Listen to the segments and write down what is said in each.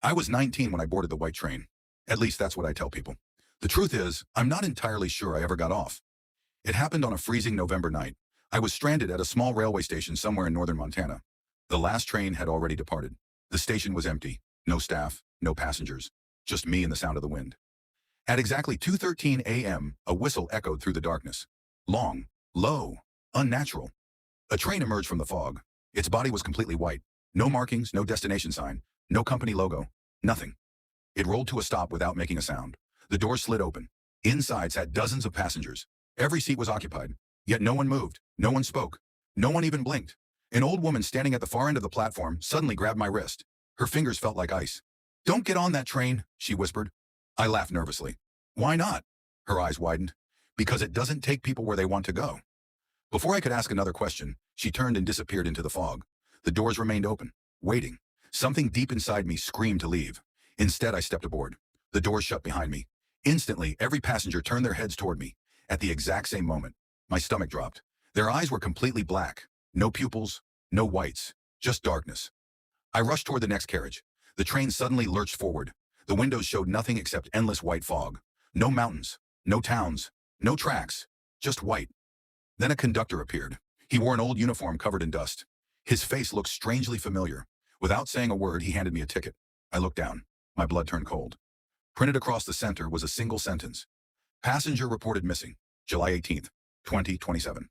I was 19 when I boarded the white train. At least that's what I tell people. The truth is, I'm not entirely sure I ever got off. It happened on a freezing November night. I was stranded at a small railway station somewhere in northern Montana. The last train had already departed. The station was empty. No staff, no passengers. Just me and the sound of the wind. At exactly 2:13 a.m., a whistle echoed through the darkness. Long, low, unnatural. A train emerged from the fog. Its body was completely white. No markings, no destination sign, no company logo, nothing. It rolled to a stop without making a sound. The doors slid open. Inside sat dozens of passengers. Every seat was occupied. Yet no one moved. No one spoke. No one even blinked. An old woman standing at the far end of the platform suddenly grabbed my wrist. Her fingers felt like ice. "Don't get on that train," she whispered. I laughed nervously. "Why not?" Her eyes widened. "Because it doesn't take people where they want to go." Before I could ask another question, she turned and disappeared into the fog. The doors remained open, waiting. Something deep inside me screamed to leave. Instead, I stepped aboard. The doors shut behind me. Instantly, every passenger turned their heads toward me. At the exact same moment, my stomach dropped. Their eyes were completely black. No pupils, no whites, just darkness. I rushed toward the next carriage. The train suddenly lurched forward. The windows showed nothing except endless white fog. No mountains, no towns, no tracks, just white. Then a conductor appeared. He wore an old uniform covered in dust. His face looked strangely familiar. Without saying a word, he handed me a ticket. I looked down. My blood turned cold. Printed across the center was a single sentence. Passenger reported missing, July 18th, 2027.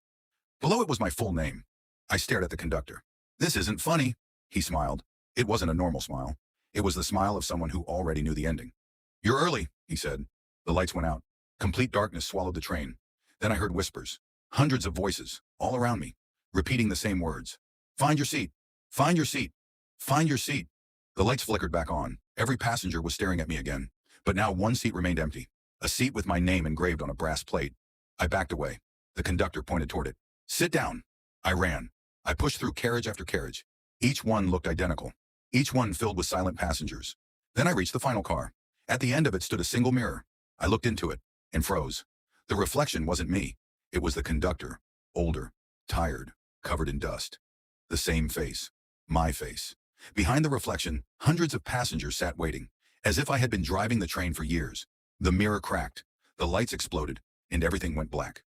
Below it was my full name. I stared at the conductor. "This isn't funny," he smiled. It wasn't a normal smile. It was the smile of someone who already knew the ending. "You're early," he said. The lights went out. Complete darkness swallowed the train. Then I heard whispers. Hundreds of voices, all around me, repeating the same words. "Find your seat. Find your seat. Find your seat." The lights flickered back on. Every passenger was staring at me again. But now one seat remained empty. A seat with my name engraved on a brass plate. I backed away. The conductor pointed toward it. "Sit down." I ran. I pushed through carriage after carriage. Each one looked identical. Each one filled with silent passengers. Then I reached the final car. At the end of it stood a single mirror. I looked into it and froze. The reflection wasn't me. It was the conductor. Older, tired, covered in dust. The same face. My face. Behind the reflection, hundreds of passengers sat waiting, as if I had been driving the train for years. The mirror cracked. The lights exploded, and everything went black.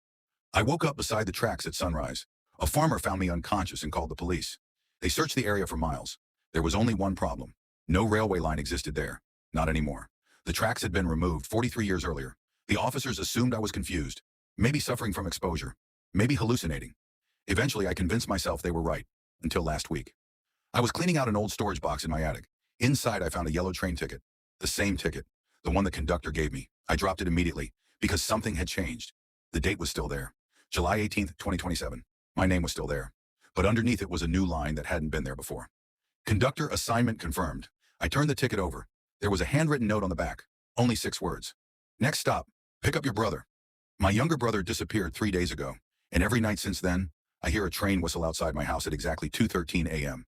I woke up beside the tracks at sunrise. A farmer found me unconscious and called the police. They searched the area for miles. There was only one problem. No railway line existed there. Not anymore. The tracks had been removed 43 years earlier. The officers assumed I was confused. Maybe suffering from exposure. Maybe hallucinating. Eventually, I convinced myself they were right. Until last week. I was cleaning out an old storage box in my attic. Inside, I found a yellow train ticket. The same ticket. The one the conductor gave me. I dropped it immediately, because something had changed. The date was still there. July 18th, 2027. My name was still there. But underneath it was a new line that hadn't been there before. Conductor assignment confirmed. I turned the ticket over. There was a handwritten note on the back. Only 6 words. "Next stop, pick up your brother." My younger brother disappeared 3 days ago, and every night since then, I hear a train whistle outside my house at exactly 2:13 a.m.